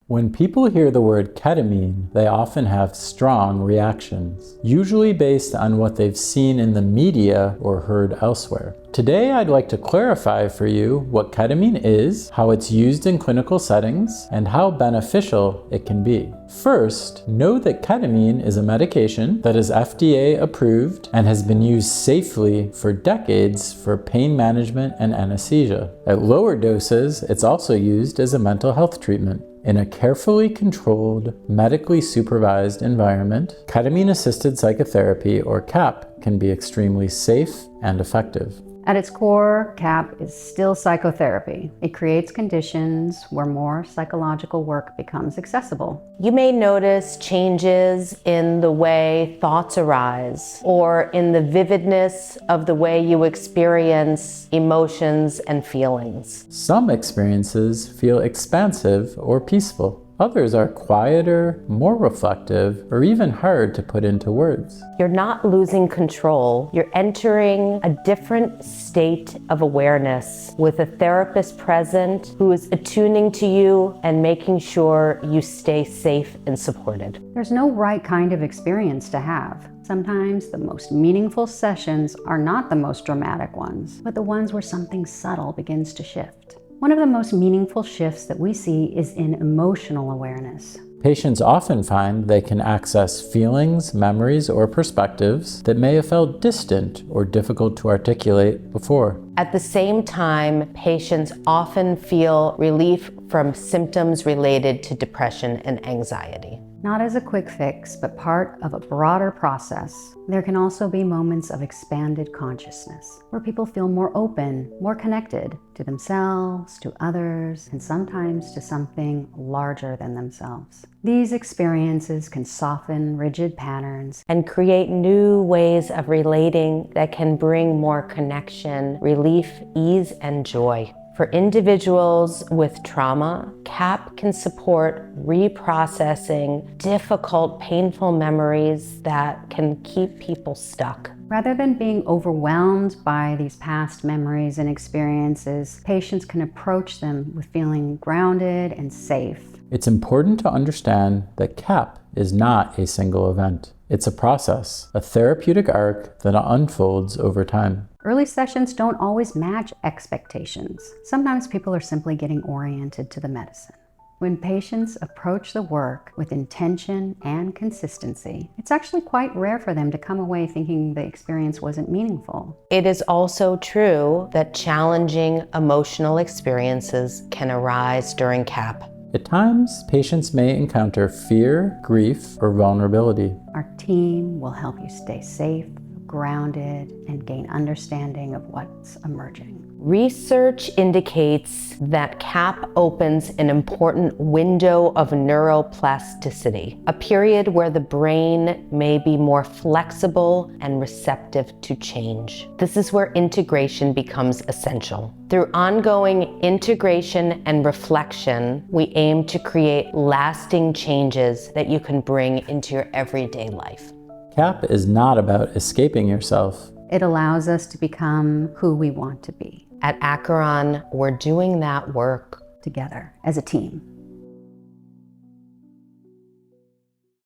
When people hear the word ketamine, they often have strong reactions, usually based on what they've seen in the media or heard elsewhere. Today, I'd like to clarify for you what ketamine is, how it's used in clinical settings, and how beneficial it can be. First, know that ketamine is a medication that is FDA approved and has been used safely for decades for pain management and anesthesia. At lower doses, it's also used as a mental health treatment. In a carefully controlled, medically supervised environment, ketamine-assisted psychotherapy, or CAP, can be extremely safe and effective. At its core, CAP is still psychotherapy. It creates conditions where more psychological work becomes accessible. You may notice changes in the way thoughts arise, or in the vividness of the way you experience emotions and feelings. Some experiences feel expansive or peaceful. Others are quieter, more reflective, or even hard to put into words. You're not losing control. You're entering a different state of awareness with a therapist present who is attuning to you and making sure you stay safe and supported. There's no right kind of experience to have. Sometimes the most meaningful sessions are not the most dramatic ones, but the ones where something subtle begins to shift. One of the most meaningful shifts that we see is in emotional awareness. Patients often find they can access feelings, memories, or perspectives that may have felt distant or difficult to articulate before. At the same time, patients often feel relief from symptoms related to depression and anxiety. Not as a quick fix, but part of a broader process. There can also be moments of expanded consciousness, where people feel more open, more connected to themselves, to others, and sometimes to something larger than themselves. These experiences can soften rigid patterns and create new ways of relating that can bring more connection, relief, ease, and joy. For individuals with trauma, CAP can support reprocessing difficult, painful memories that can keep people stuck. Rather than being overwhelmed by these past memories and experiences, patients can approach them with feeling grounded and safe. It's important to understand that CAP is not a single event. It's a process, a therapeutic arc that unfolds over time. Early sessions don't always match expectations. Sometimes people are simply getting oriented to the medicine. When patients approach the work with intention and consistency, it's actually quite rare for them to come away thinking the experience wasn't meaningful. It is also true that challenging emotional experiences can arise during CAP. At times, patients may encounter fear, grief, or vulnerability. Our team will help you stay safe, grounded, and gain understanding of what's emerging. Research indicates that CAP opens an important window of neuroplasticity, a period where the brain may be more flexible and receptive to change. This is where integration becomes essential. Through ongoing integration and reflection, we aim to create lasting changes that you can bring into your everyday life. CAP is not about escaping yourself. It allows us to become who we want to be. At Acheron, we're doing that work together as a team.